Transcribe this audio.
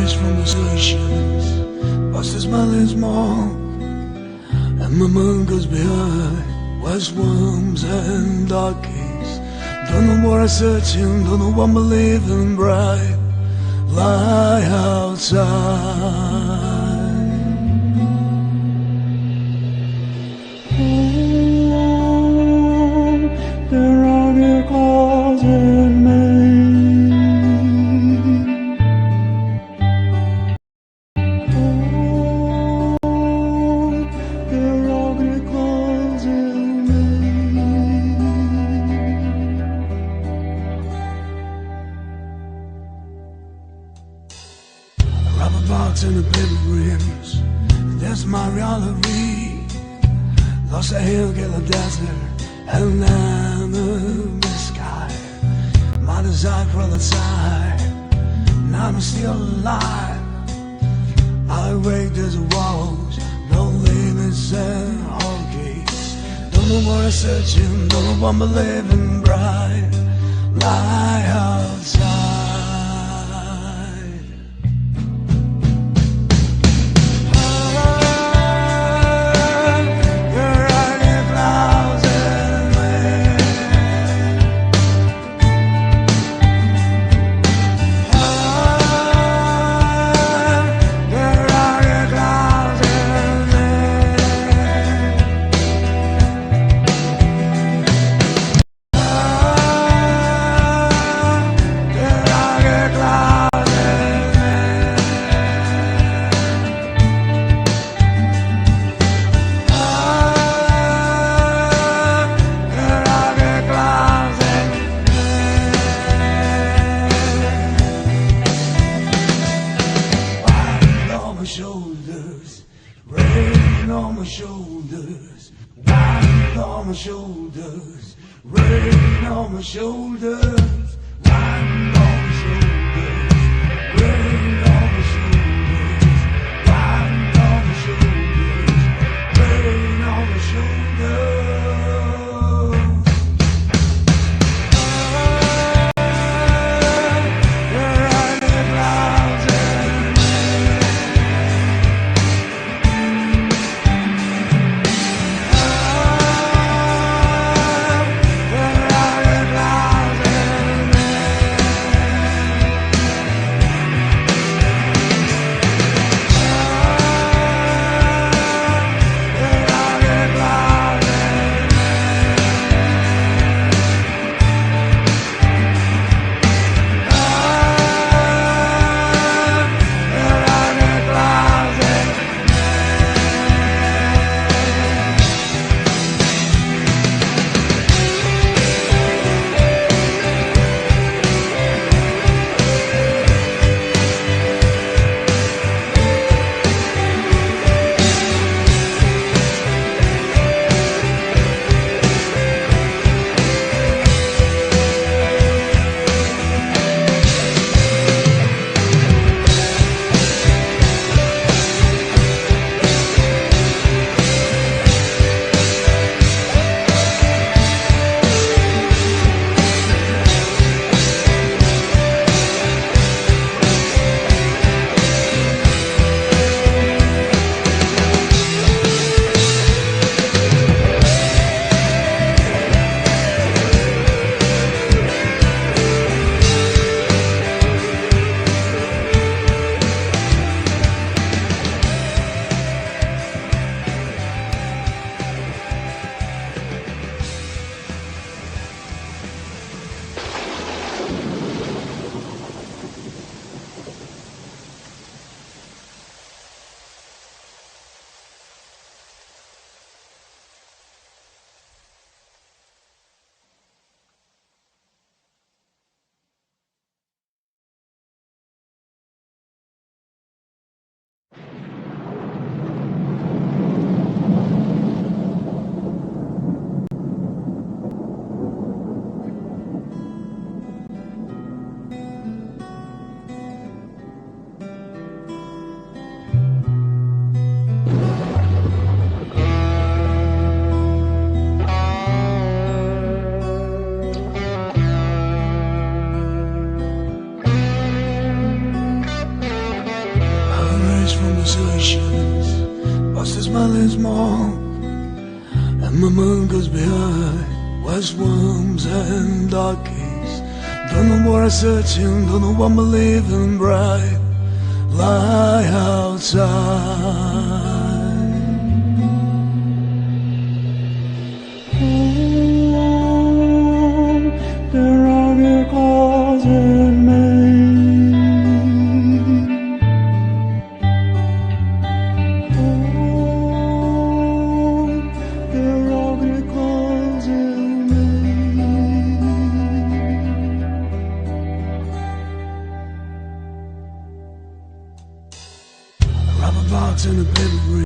rise from the stations, past the smelling smoke, and my mind goes behind west worms and darkies. Don't know what I'm searching, don't know what I'm believing. Bright lie outside. There are new clouds in May. There are new clouds in May. A rubber box and the paper rims, that's my reality. Lost a hill, get a desert, and then the sky. My desire crawled outside, now I'm still alive. I break these walls, no limits and all gates. Don't know what I'm searching, don't know what I'm believing. Bright lie outside. Shoulders, rain on my shoulders, wine on my shoulders, rain on my shoulders, wine on my shoulders, rain on my shoulders, wine on my shoulders, rain on my shoulders. illustrations, past the smiling small, and my mind goes behind west worms and darkies. Don't know what I'm searching, don't know what I'm believing. Bright lie outside.